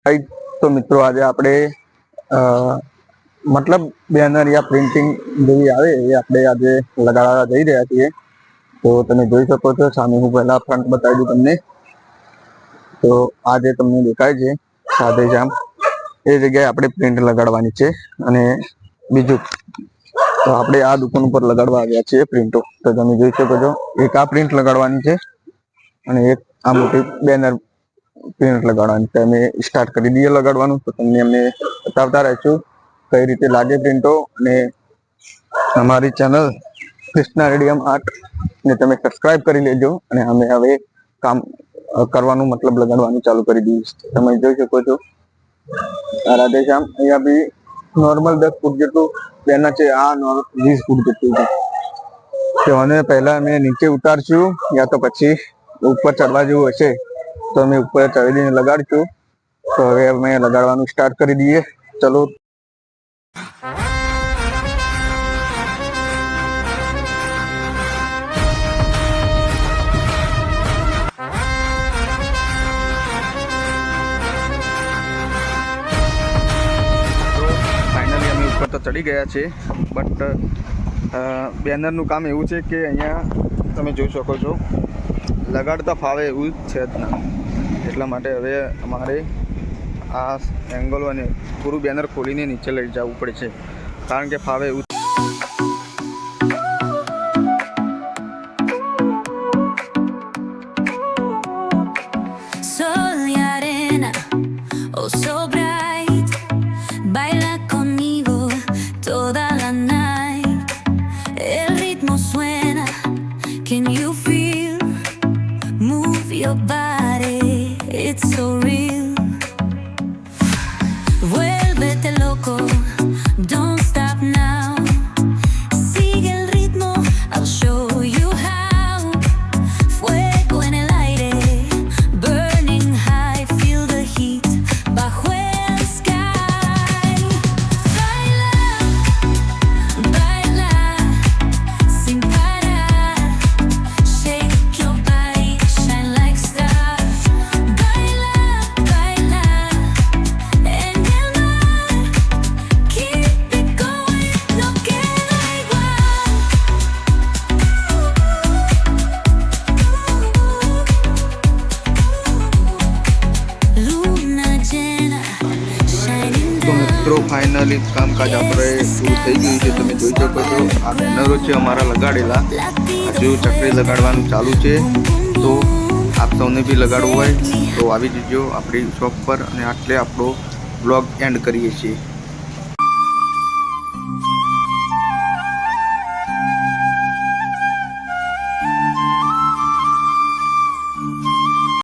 તો મિત્રો આજે આપણે મતલબ બેનર યા પ્રિન્ટિંગ જેવી આવે એ આપણે આજે લગાડવા જઈ રહ્યા છીએ। તો તમે જોઈ શકો છો સામે હું પહેલા ફ્રન્ટ બતાવી દઉં તમને। તો આજે તમને દેખાય છે સાદે જામ એ જગ્યાએ આપણે પ્રિન્ટ લગાડવાની છે। અને બીજું તો આપણે આ દુકાન ઉપર લગાડવા આવ્યા છીએ પ્રિન્ટો। તો તમે જોઈ શકો છો એક આ પ્રિન્ટ લગાડવાની છે અને એક આ મોટી બેનર પ્રિન્ટ લગાડવાની છે। અમે સ્ટાર્ટ કરી દઈએ લગાડવાનું। તો તમને અમને બતાવતા રહીશું કઈ રીતે લાગે પ્રિન્ટો। અને અમારી ચેનલ કૃષ્ણા રેડિયમ આર્ટ ને તમે સબસ્ક્રાઇબ કરી લેજો। અને અમે હવે કામ કરવાનું મતલબ લગાડવાનું ચાલુ કરી દઈશ। તમે જોઈ શકો છો રાધેશ્યામ અહીંયા બી નોર્મલ 10 ફૂટ જેટલું બેનર છે, આ 20 ફૂટ જેટલું છે। તો આને પહેલા અમે નીચે ઉતારશું યા તો પછી ઉપર ચડવા જેવું હશે તો અમે ઉપર ચડીને લગાડશું। તો હવે અમે લગાડવાનું સ્ટાર્ટ કરી દઈએ, ચલો। ફાઇનલી અમે ઉપર તો ચડી ગયા છે, બટ બેનરનું કામ એવું છે કે અહીંયા તમે જોઈ શકો છો લગાડતા ફાવે એવું છે જ ના। એટલા માટે હવે અમારે આ એંગલો અને પૂરું બેનર ખોલીને નીચે લઈ જવું પડે છે, કારણ કે ફાવે એવું। Your body, it's so real. Vuélvete loco, don't stop now. Sigue el ritmo, I'll show you how. Fuego en el aire, burning high, feel the heat bajo el sky. Baila, baila, sin parar. Shake your body, shine like stars. Baila, baila, en el mar. Keep it going, no queda igual. Luna llena, shining તો મિત્રો finally કામકાજ આપણે પૂરું થઈ ગયું છે। તમે જોઈ શકો છો આ બેનરો છે અમારા લગાડેલા, હજુ ચકરી લગાડવાનું ચાલુ છે। તો આપ સૌને બી લગાડવું હોય તો આવી જજો આપણી શોપ પર। અને આટલે આપણો બ્લોગ એન્ડ કરીએ છીએ।